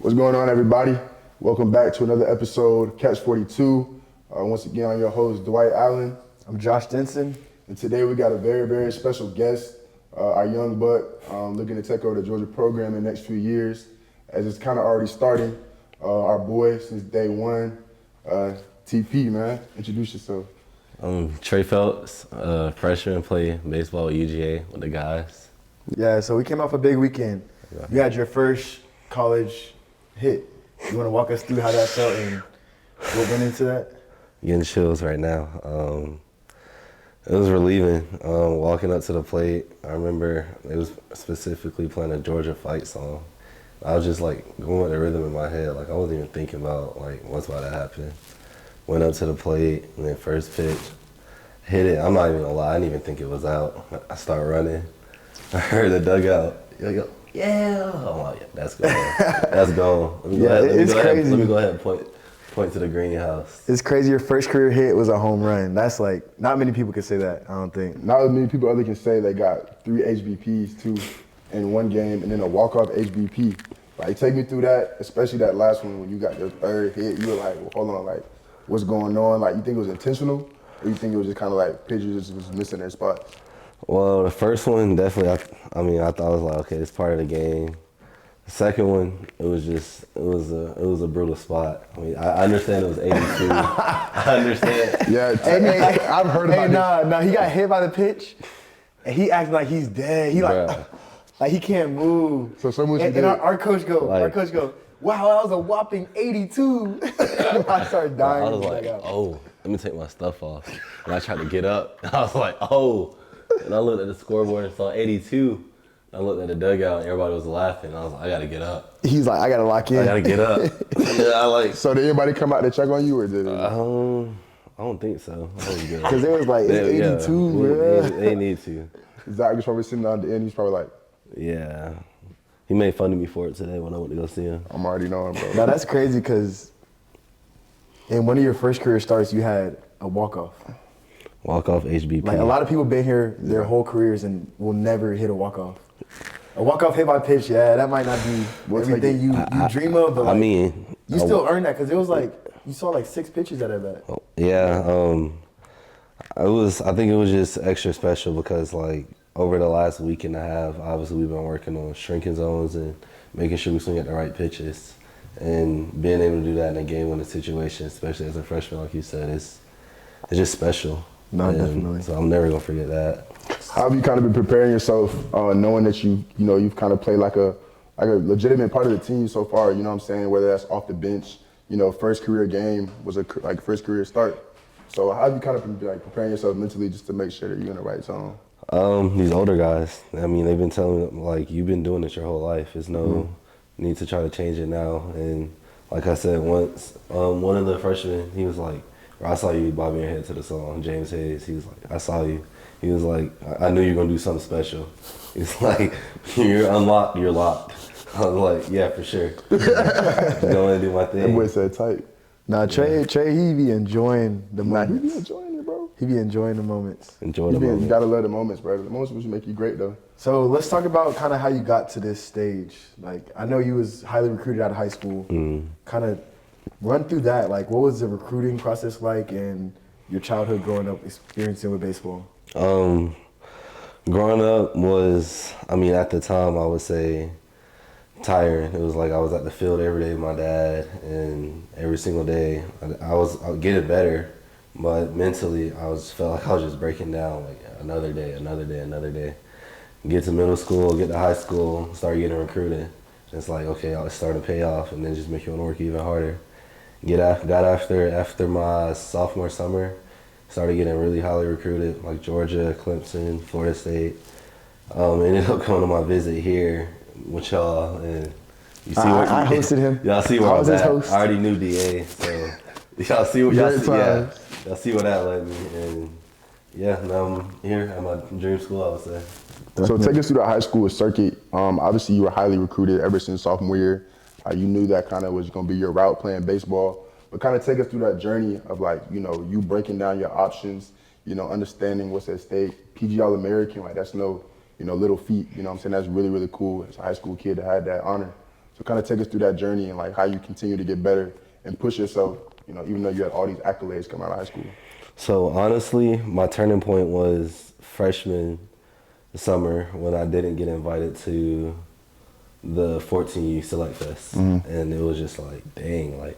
What's going on, everybody? Welcome back to another episode, Catch 42. Once again, I'm your host, Dwight Allen. I'm Josh Denson. And today we got a very, very special guest, our young buck, looking to take over the Georgia program in the next few years, as it's kind of already starting. Our boy since day one, TP, man. Introduce yourself. Tre Phelps, freshman, play baseball at UGA with the guys. Yeah, so we came off a big weekend. You had your first college hit. You want to walk us through how that felt and what went into that? Getting chills right now. It was relieving, walking up to the plate. I remember it was specifically playing a Georgia fight song. I was just like going with the rhythm in my head. Like I wasn't even thinking about like what's about to happen. Went up to the plate and then first pitch, hit it. I'm not even gonna lie, I didn't even think it was out. I start running. I heard the dugout. Yeah. I'm like, yeah, that's gone. That's gone. Let me go ahead and point to the greenhouse. It's crazy. Your first career hit was a home run. That's like, not many people can say that, I don't think. Not as many people other can say they got 3 HBPs too in one game and then a walk-off HBP. Like, take me through that, especially that last one when you got your third hit. You were like, well, hold on, like, what's going on? Like, you think it was intentional, or you think it was just kind of like pitchers just was missing their spots? Well, the first one, definitely, I thought I was like, okay, it's part of the game. The second one, it was a brutal spot. I mean, I understand it was 82. I understand. Yeah, I've heard about it. He got hit by the pitch, and he acting like he's dead. He like he can't move. So someone and our coach go, wow, that was a whopping 82. I started dying. I was like, oh, let me take my stuff off. And I tried to get up. I was like, oh. And I looked at the scoreboard and saw 82. I looked at the dugout and everybody was laughing. I was like, I gotta get up. He's like, I gotta lock in. I gotta get up. So did anybody come out to check on you, or did it? I don't think so. Because it was like, it's 82, bro. They need to. Zach was probably sitting down at the end. He's probably like, yeah. He made fun of me for it today when I went to go see him. I'm already knowing, bro. Now that's crazy because in one of your first career starts, you had a walk-off. Walk-off HBP. Like a lot of people been here their whole careers and will never hit a walk-off. A walk-off hit by pitch, yeah, that might not be everything you dream of, but like, you still earned that because it was like, you saw like 6 pitches at that bat. Yeah, I think it was just extra special because like over the last week and a half, obviously we've been working on shrinking zones and making sure we swing at the right pitches. And being able to do that in a game-winning situation, especially as a freshman, like you said, it's just special. No, definitely. So I'm never gonna forget that. How have you kind of been preparing yourself, knowing that you've kind of played like a legitimate part of the team so far? You know what I'm saying? Whether that's off the bench, first career game was first career start. So how have you kind of been like preparing yourself mentally just to make sure that you're in the right zone? These older guys, I mean, they've been telling me like you've been doing this your whole life. There's no need to try to change it now. And like I said once, one of the freshmen, he was like, I saw you bobbing your head to the song, James Hayes. He was like, I saw you. He was like, I knew you were going to do something special. He's like, you're unlocked, you're locked. I was like, yeah, for sure. Go and do my thing. That boy said tight. Nah, Tre, he be enjoying the moments. He be enjoying it, bro. He be enjoying the moments. You gotta love the moments, bro. The moments will make you great, though. So let's talk about kind of how you got to this stage. Like, I know you was highly recruited out of high school. Kind of run through that. Like, what was the recruiting process like and your childhood growing up experiencing with baseball? Growing up was, at the time I would say tiring. It was like I was at the field every day with my dad, and every single day I was getting better, but mentally felt like I was just breaking down. Like another day. Get to middle school, get to high school, start getting recruited. And it's like, okay, it's starting to pay off, and then just make you want to work even harder. Got after my sophomore summer, started getting really highly recruited, like Georgia, Clemson, Florida State. Ended up coming to my visit here with y'all, and you see I hosted him. Y'all see where I was at. Host. I already knew DA, so y'all see what y'all see where that led me, and yeah, now I'm here at my dream school, I would say. So take us through the high school circuit. Obviously, you were highly recruited ever since sophomore year. You knew that kind of was going to be your route playing baseball. But kind of take us through that journey of you breaking down your options, understanding what's at stake. PG All-American, that's no, little feat. You know what I'm saying? That's really, really cool as a high school kid to have that honor. So kind of take us through that journey and like how you continue to get better and push yourself, you know, even though you had all these accolades coming out of high school. So honestly, my turning point was freshman summer when I didn't get invited to the 14U Select Fest. And it was just like, dang, like,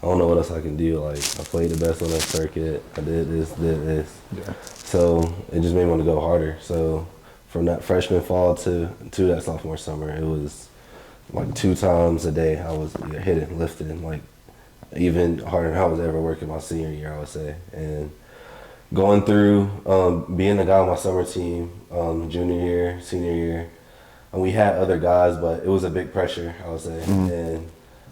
I don't know what else I can do. Like, I played the best on that circuit. I did this. Yeah. So it just made me want to go harder. So from that freshman fall to that sophomore summer, it was like 2 times a day I was hitting, lifting, like even harder than I was ever working my senior year, I would say. And going through being the guy on my summer team, junior year, senior year, and we had other guys, but it was a big pressure, I would say. And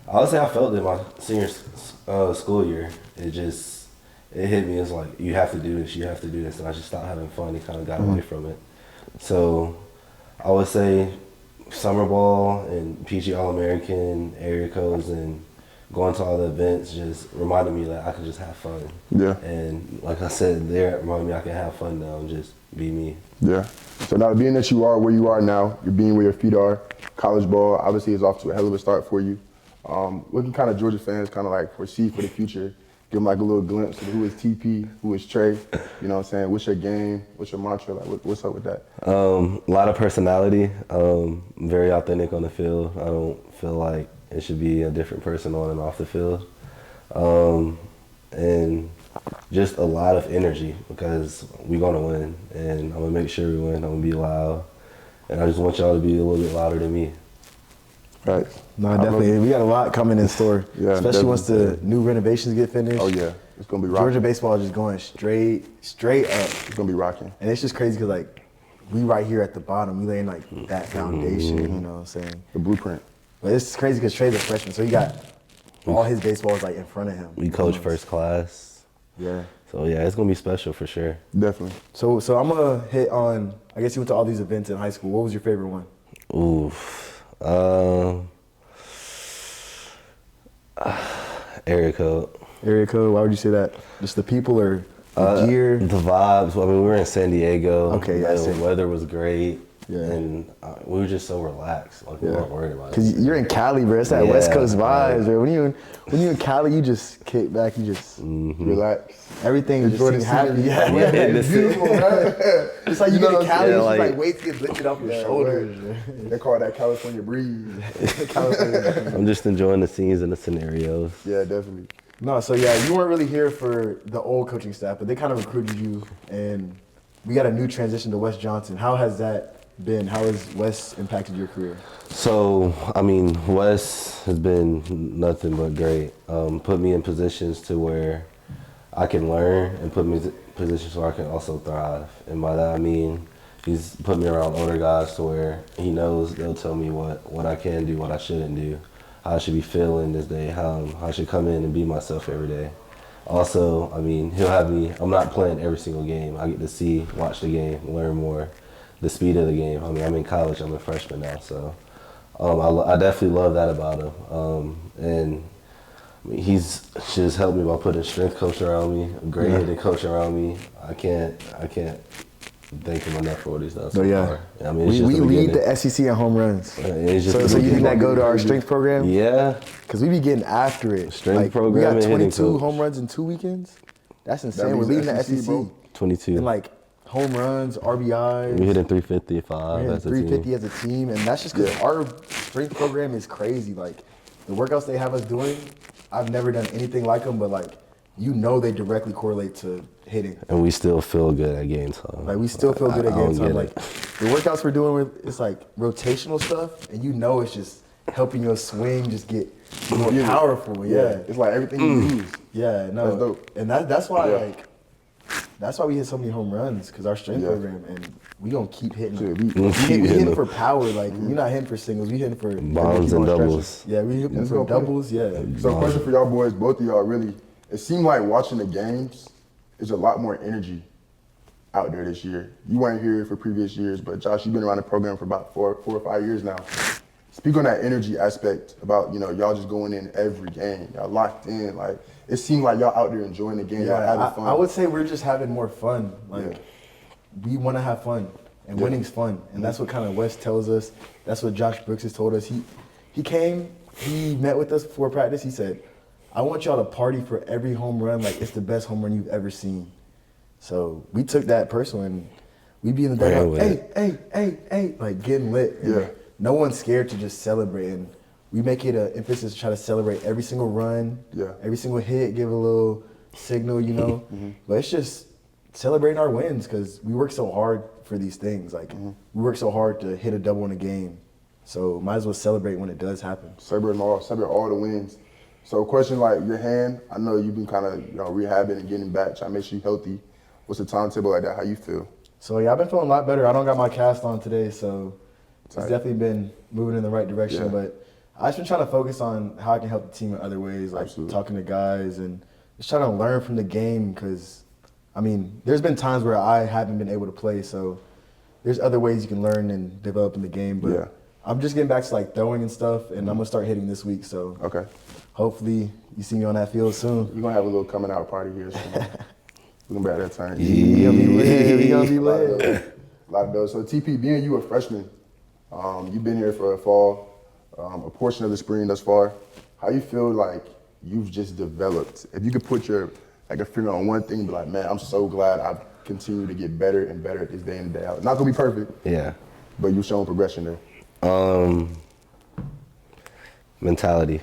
I would say I felt it my senior school year. It hit me. It's like, you have to do this, you have to do this. And I just stopped having fun and kind of got away from it. So I would say summer ball and PG All-American, area codes, and going to all the events just reminded me that I could just have fun. Yeah. And like I said, there it reminded me I can have fun now and just be me. Yeah. So now being that you are where you are now, you're being where your feet are, college ball obviously is off to a hell of a start for you. What can kind of Georgia fans kind of like foresee for the future? Give them like a little glimpse of who is TP, who is Tre, you know what I'm saying? What's your game? What's your mantra? Like, what's up with that? A lot of personality, very authentic on the field. I don't feel like it should be a different person on and off the field. And just a lot of energy because we're going to win. And I'm going to make sure we win. I'm going to be loud. And I just want y'all to be a little bit louder than me. Right. No, definitely. We got a lot coming in store, Yeah, especially once the definitely. new renovations get finished. Oh yeah, it's gonna be rocking. Georgia baseball is just going straight up. It's gonna be rocking. And it's just crazy because, like, we right here at the bottom. We laying, like, that foundation, you know what I'm saying? The blueprint. But it's crazy because Tre's a freshman, so he got all his baseballs, like, in front of him. We coach first class. Yeah. So yeah, it's going to be special for sure. Definitely. So I'm going to hit on, I guess you went to all these events in high school. What was your favorite one? Oof. Area code. Area code, why would you say that? Just the people or the gear? The vibes. I mean, we were in San Diego. Okay, yeah, The weather was great. Yeah. And we were just so relaxed. Like, we weren't worried about it. Because you're in Cali, bro. It's that Yeah, West Coast right. vibes, bro. When you in Cali, you just kick back. You just Relax. everything just Enjoy the seems happy. scenery. Yeah, Yeah, It's beautiful, right? It's like you know get what in I'm Cali, saying? it's just Like- like weights get lifted off your shoulders. They call that California breeze. I'm just enjoying the scenes and the scenarios. Yeah, definitely. No, so yeah, you weren't really here for the old coaching staff, but they kind of recruited you, and we got a new transition to Wes Johnson. How has that been? How has Wes impacted your career? So, I mean, Wes has been nothing but great. Put me in positions to where I can learn and put me in positions where I can also thrive. And by that I mean, he's put me around older guys to where he knows they'll tell me what I can do, what I shouldn't do, how I should be feeling this day, how I should come in and be myself every day. Also, I mean, he'll have me, I'm not playing every single game. I get to see, watch the game, learn more, the speed of the game. I mean, I'm in college, I'm a freshman now, so I definitely love that about him. And I mean, he's just helped me by putting a strength coach around me, a great hitting coach around me. I can't thank him enough for what he's done so far. I mean, it's just we the lead beginning. the SEC in home runs. It's just the So you think that beginning. go to our strength program? Yeah. Because we be getting after it. Strength We program got and hitting 22 coach. home runs in 2 weekends. That's insane. That We're leads leading the the SEC, bro. SEC. 22. And like home runs, RBIs. We hitting 355 We're hitting as a team. 350 as a team, and that's just because our strength program is crazy. Like the workouts they have us doing, I've never done anything like them, but like they directly correlate to hitting. And we still feel good at game time. Like we still feel good at I game don't time. get Like it. the workouts we're doing, it's like rotational stuff, and it's just helping your swing just get more powerful. Yeah, It's like everything you use. yeah, no, That's dope. and that's why Yeah. that's why we hit so many home runs because our strength Yeah. program, and we gonna keep hitting. Shit, We we- hitting for power. Like you're not hitting for singles, we hitting for Bombs and doubles. Yeah, we hitting Let's for go play. doubles. Yeah, So question for y'all boys, both of y'all really, it seemed like watching the games, there's a lot more energy out there this year. You weren't here for previous years, but Josh, you've been around the program for about four or 5 years now. Speak on that energy aspect about, y'all just going in every game. Y'all locked in. Like, it seemed like y'all out there enjoying the game, y'all having fun. I would say we're just having more fun. Like Yeah. we want to have fun, and winning's fun, and that's what kind of Wes tells us. That's what Josh Brooks has told us. He came, he met with us before practice. He said, I want y'all to party for every home run like it's the best home run you've ever seen. So we took that personal and we be in the dugout, hey, like getting lit. And no one's scared to just celebrate. And we make it an emphasis to try to celebrate every single run, every single hit, give a little signal, you know. But it's just celebrating our wins because we work so hard for these things. Like we work so hard to hit a double in a game. So might as well celebrate when it does happen. Celebrate all the wins. So question like your hand, I know you've been kind of rehabbing and getting back, trying to make sure you're healthy. What's the timetable like that? How you feel? So yeah, I've been feeling a lot better. I don't got my cast on today, so it's definitely been moving in the right direction. But I've just been trying to focus on how I can help the team in other ways, like talking to guys and just trying to learn from the game because, I mean, there's been times where I haven't been able to play, so there's other ways you can learn and develop in the game. But I'm just getting back to like throwing and stuff, and I'm gonna start hitting this week. So hopefully you see me on that field soon. You're gonna have a little coming out party here soon. We're gonna be at that time. We gonna be lit. A lot of those. So TP, being you a freshman, you've been here for a fall, a portion of the spring thus far. How you feel like you've just developed? If you could put your a finger on one thing and be like, man, I'm so glad I've continued to get better and better at this day in and day out. Not gonna be perfect. Yeah. But you're showing progression there. Mentality.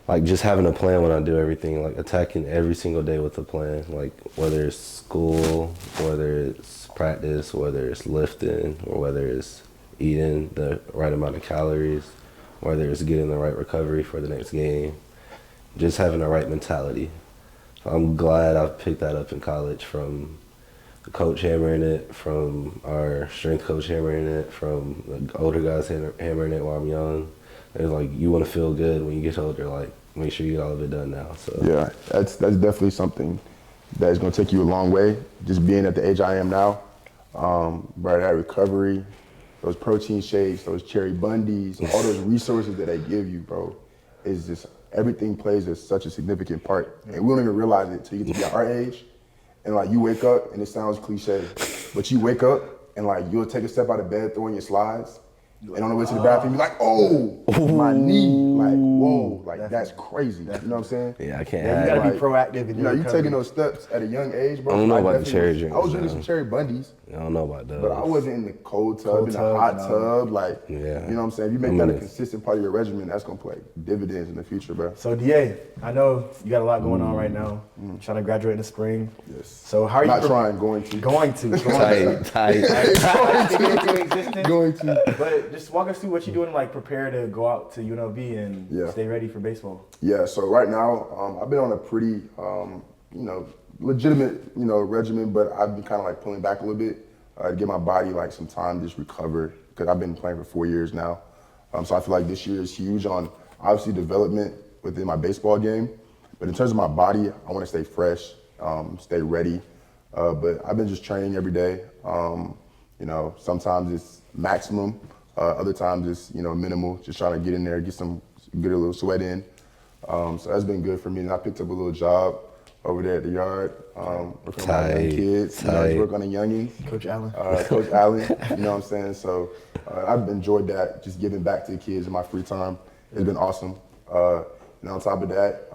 Like just having a plan when I do everything, like attacking every single day with a plan, like whether it's school, whether it's practice, whether it's lifting, or whether it's eating the right amount of calories, whether it's getting the right recovery for the next game, just having the right mentality. I'm glad I've picked that up in college from the coach hammering it, from our strength coach hammering it, from the older guys hammering it while I'm young. It's like you want to feel good when you get older, like make sure you get all of it done now. So yeah, that's definitely something that is going to take you a long way. Just being at the age I am now, bro, that recovery, those protein shakes, those cherry bundies, all those resources that they give you, bro, is just everything plays such a significant part, and we don't even realize it till you get to be our age, and like you wake up, and it sounds cliche, but you wake up and like you'll take a step out of bed, throwing your slides. And on the way to the bathroom, you're like, oh, my knee. Like, whoa, like that's crazy. You know what I'm saying? Yeah, I can't. You gotta be proactive. In you taking those steps at a young age, bro. I don't know about the cherry drinks. I was drinking some cherry bundies. I don't know about those. But I wasn't in the cold tub, in the hot tub. Like, you know what I'm saying? If you make that a consistent part of your regimen, that's gonna play dividends in the future, bro. So, DA, I know you got a lot going on right now. Trying to graduate in the spring. Yes. So, how are you? Not trying, going to. Tight. Going to. But just walk us through what you're doing to like prepare to go out to UNLV and stay ready for baseball. Yeah, so right now, I've been on a pretty, legitimate, regimen, but I've been kind of like pulling back a little bit to give my body like some time to just recover because I've been playing for 4 years now. So I feel like this year is huge on obviously development within my baseball game, but in terms of my body, I want to stay fresh, stay ready. But I've been just training every day. Sometimes it's maximum, other times it's minimal. Just trying to get in there, get a little sweat in. So that's been good for me. And I picked up a little job over there at the yard, working with my young kids. Work on the youngins. Coach Allen. Coach Allen, you know what I'm saying? So I've enjoyed that, just giving back to the kids in my free time. It's been awesome. And on top of that,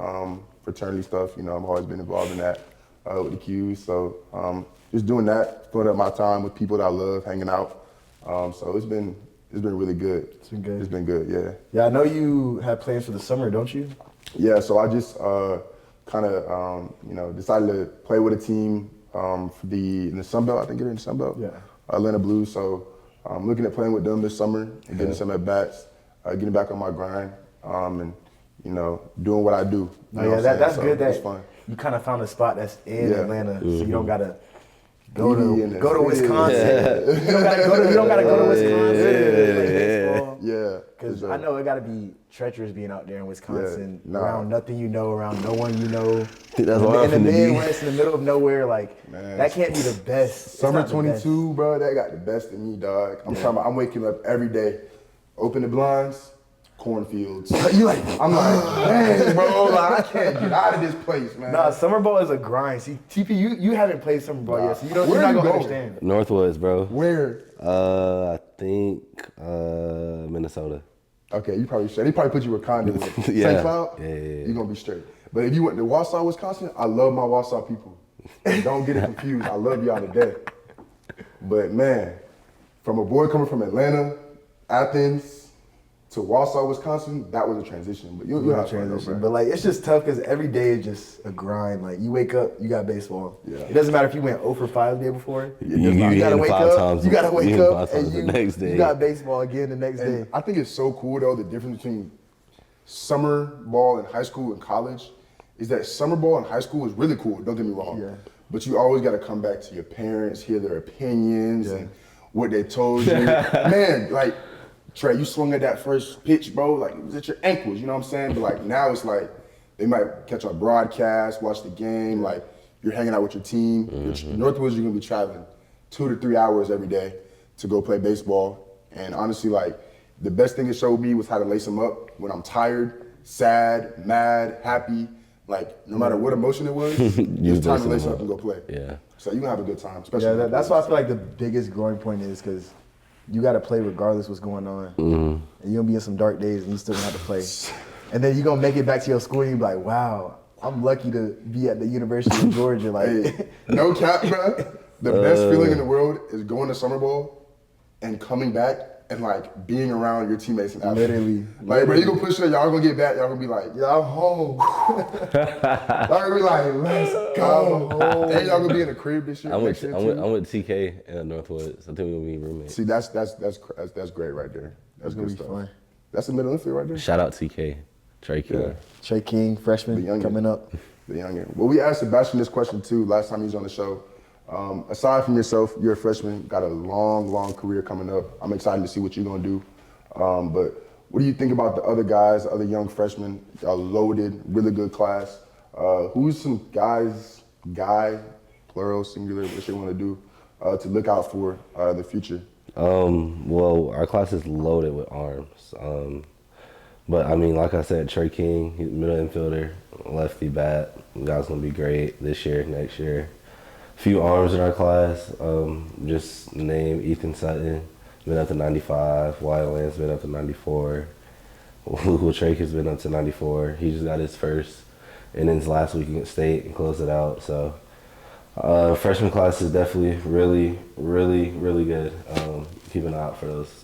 fraternity stuff, I've always been involved in that with the Qs. So just doing that, filling up my time with people that I love, hanging out. So it's been really good. It's been good. It's been good, yeah. Yeah, I know you have plans for the summer, don't you? Yeah, so I just decided to play with a team in the Sun Belt. I think you're in the Sun Belt. Yeah. Atlanta Blues. So I'm looking at playing with them this summer and getting some at bats, getting back on my grind, and doing what I do. That's good. That's fun. You kind of found a spot that's in Atlanta, so you don't gotta go to Wisconsin. You don't gotta go to Wisconsin. Yeah. Because I know it gotta be treacherous being out there in Wisconsin, around nothing you know, around no one you know. That's in the Midwest, in the middle of nowhere, that can't be the best. Summer 22, bro, that got the best of me, dog. I'm waking up every day, open the blinds, cornfields. You like, I'm like, dang, bro, like, I can't get out of this place, man. nah, summer ball is a grind. See, TP, you haven't played summer ball yet, so you're Where not you gonna going? understand. Northwoods, bro. Where? I think Minnesota. Okay, you probably straight. They probably put you with Condon with Yeah. St. Cloud. Yeah. You're gonna be straight. But if you went to Wausau, Wisconsin, I love my Wausau people. Don't get it confused. I love y'all to death. But man, from a boy coming from Atlanta, Athens, to Wausau, Wisconsin, that was a transition. But you'll have fun though, Transition, bro. but like it's just tough because every day is just a grind. Like you wake up, you got baseball. Yeah. It doesn't matter if you went 0 for 5 the day before. You gotta hitting wake 5 up. times. You gotta wake hitting up 5 times and the next day. you got baseball again the next And day. I think it's so cool though, the difference between summer ball in high school and college is that summer ball in high school is really cool, don't get me wrong. Yeah. But you always gotta come back to your parents, hear their opinions Yeah. and what they told you. Man, like, Trey, you swung at that first pitch, bro, like it was at your ankles, you know what I'm saying? But like now it's like they might catch a broadcast, watch the game, like you're hanging out with your team. Northwoods, you're gonna be traveling 2 to 3 hours every day to go play baseball. And honestly, like the best thing it showed me was how to lace them up when I'm tired, sad, mad, happy. Like no matter what emotion it was, it's time to lacing lace them up up. and go play. Yeah. So you're gonna have a good time, especially. Yeah, that's why I feel like the biggest growing point is because you got to play regardless what's going on. And you're going to be in some dark days and you still going to have to play. And then you're going to make it back to your school and you're like, wow, I'm lucky to be at the University of Georgia. Like, Hey, no cap, bro. The best feeling in the world is going to summer ball and coming back and like being around your teammates and athletes. Literally. Like, bro, you gonna push it, y'all gonna get back, y'all gonna be like, yeah, I'm home. y'all gonna be like, let's go. And y'all gonna be in the crib this year. I'm next with, year I'm, too. with, I'm with TK and Northwoods. I think we're gonna be roommates. See, that's great right there. That's gonna good be stuff. fun. That's the middle infield right there. Shout out TK, Trey King. Yeah. Trey King, freshman, The youngin'. coming up. The youngin'. Well, we asked Sebastian this question too last time he was on the show. Aside from yourself, you're a freshman, got a long career coming up. I'm excited to see what you're gonna do. But what do you think about the other guys, the other young freshmen? Y'all loaded, really good class. Who's some guy, plural, singular, what you want to do to look out for the future? Well, our class is loaded with arms. But I mean, like I said, Trey King, he's middle infielder, lefty bat. You guys gonna be great this year, next year. Few arms in our class. Just name Ethan Sutton, been up to 95. Wyatt Lance been up to 94. Will Trake has been up to 94. He just got his first innings last week against State and closed it out. So freshman class is definitely really good. Keep an eye out for those